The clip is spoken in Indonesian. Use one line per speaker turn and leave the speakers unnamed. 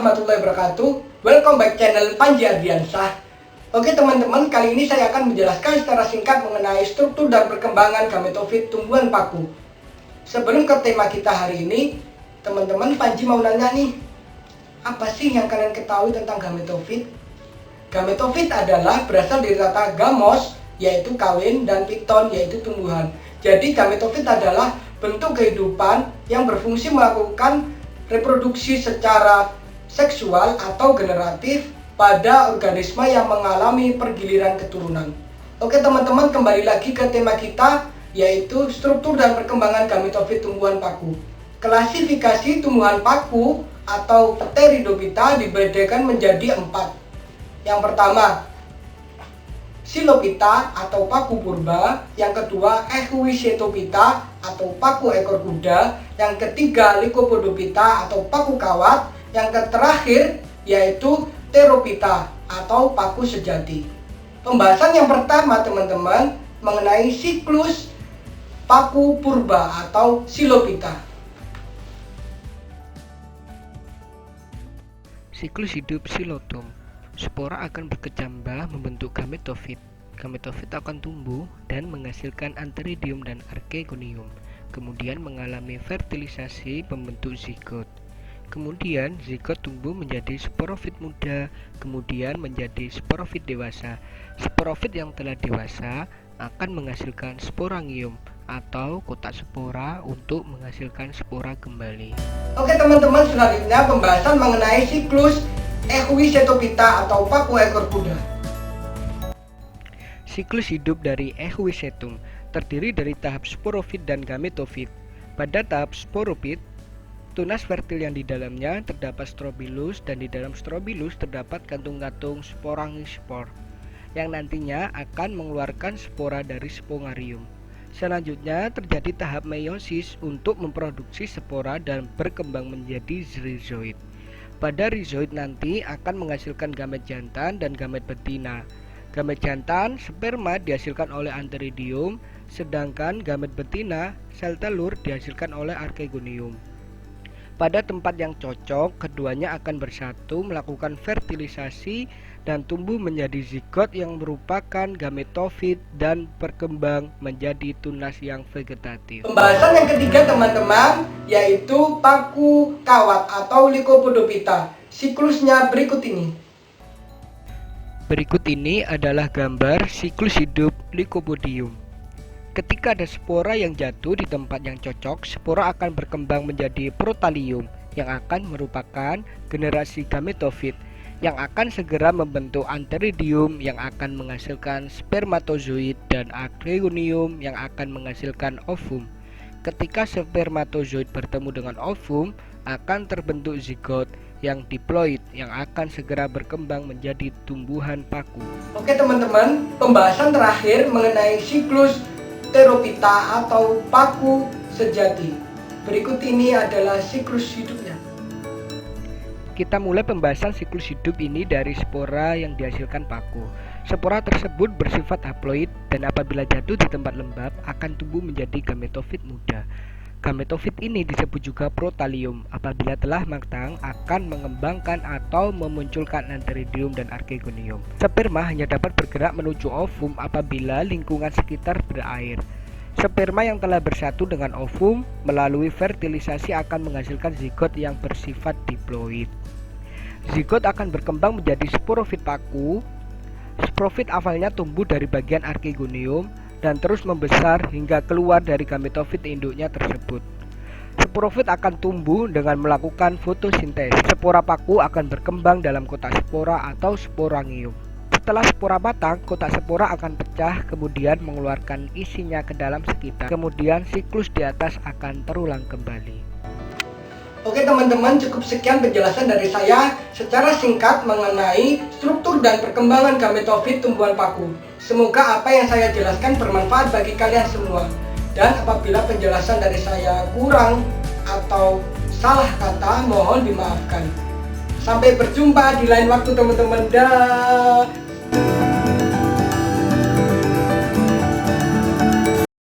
warahmatullahi wabarakatuh. Welcome back channel Panji Adriansah. Oke teman-teman, kali ini saya akan menjelaskan secara singkat mengenai struktur dan perkembangan gametofit tumbuhan paku. Sebelum ke tema kita hari ini, teman-teman, Panji mau nanya nih, apa sih yang kalian ketahui tentang gametofit? Gametofit adalah berasal dari kata gamos, yaitu kawin, dan piton, yaitu tumbuhan. Jadi gametofit adalah bentuk kehidupan yang berfungsi melakukan reproduksi secara seksual atau generatif pada organisme yang mengalami pergiliran keturunan. Oke teman-teman, kembali lagi ke tema kita, yaitu struktur dan perkembangan gametofit tumbuhan paku. Klasifikasi tumbuhan paku atau Pteridophyta dibedakan menjadi 4. Yang pertama, Psilophyta atau paku purba. Yang kedua, Equisethophyta atau paku ekor kuda. Yang ketiga, Lycopodophyta atau paku kawat. Yang terakhir yaitu Pterophyta atau paku sejati. Pembahasan yang pertama teman-teman mengenai siklus paku purba atau Psilophyta.
Siklus hidup Psilotum. Spora akan berkecambah membentuk gametofit. Gametofit akan tumbuh dan menghasilkan antheridium dan archegonium. Kemudian mengalami fertilisasi membentuk zigot. Kemudian zigot tumbuh menjadi sporofit muda, kemudian menjadi sporofit dewasa. Sporofit yang telah dewasa akan menghasilkan sporangium atau kotak spora untuk menghasilkan spora kembali.
Oke teman-teman, selanjutnya pembahasan mengenai siklus Equisethophyta atau paku ekor kuda.
Siklus hidup dari Equisetum terdiri dari tahap sporofit dan gametofit. Pada tahap sporofit, tunas fertil yang di dalamnya terdapat strobilus dan di dalam strobilus terdapat kantung-kantung sporangispor yang nantinya akan mengeluarkan spora dari spongarium. Selanjutnya terjadi tahap meiosis untuk memproduksi spora dan berkembang menjadi rizoid. Pada rizoid nanti akan menghasilkan gamet jantan dan gamet betina. Gamet jantan, sperma dihasilkan oleh antheridium, sedangkan gamet betina, sel telur dihasilkan oleh archegonium. Pada tempat yang cocok, keduanya akan bersatu melakukan fertilisasi dan tumbuh menjadi zigot yang merupakan gametofit dan berkembang menjadi tunas yang vegetatif.
Pembahasan yang ketiga teman-teman, yaitu paku kawat atau Lycopodophyta. Siklusnya berikut ini.
Berikut ini adalah gambar siklus hidup Lycopodium. Ketika ada spora yang jatuh di tempat yang cocok, spora akan berkembang menjadi protalium yang akan merupakan generasi gametofit yang akan segera membentuk antheridium yang akan menghasilkan spermatozoid dan archegonium yang akan menghasilkan ovum. Ketika spermatozoid bertemu dengan ovum, akan terbentuk zigot yang diploid yang akan segera berkembang menjadi tumbuhan paku.
Oke teman-teman, pembahasan terakhir mengenai siklus Pterophyta atau paku sejati. Berikut ini adalah siklus hidupnya.
Kita mulai pembahasan siklus hidup ini dari spora yang dihasilkan paku. Spora tersebut bersifat haploid dan apabila jatuh di tempat lembab akan tumbuh menjadi gametofit muda. Gametofit ini disebut juga protalium. Apabila telah matang akan mengembangkan atau memunculkan antheridium dan archegonium. Sperma hanya dapat bergerak menuju ovum apabila lingkungan sekitar berair. Sperma yang telah bersatu dengan ovum melalui fertilisasi akan menghasilkan zigot yang bersifat diploid. Zigot akan berkembang menjadi sporofit paku. Sporofit awalnya tumbuh dari bagian archegonium dan terus membesar hingga keluar dari gametofit induknya tersebut. Sporofit akan tumbuh dengan melakukan fotosintesis. Spora paku akan berkembang dalam kotak spora atau sporangium. Setelah spora matang, kotak spora akan pecah kemudian mengeluarkan isinya ke dalam sekitar. Kemudian siklus di atas akan terulang kembali.
Oke teman-teman, cukup sekian penjelasan dari saya secara singkat mengenai struktur dan perkembangan gametofit tumbuhan paku. Semoga apa yang saya jelaskan bermanfaat bagi kalian semua. Dan apabila penjelasan dari saya kurang atau salah kata, mohon dimaafkan. Sampai berjumpa di lain waktu teman-teman. Dah.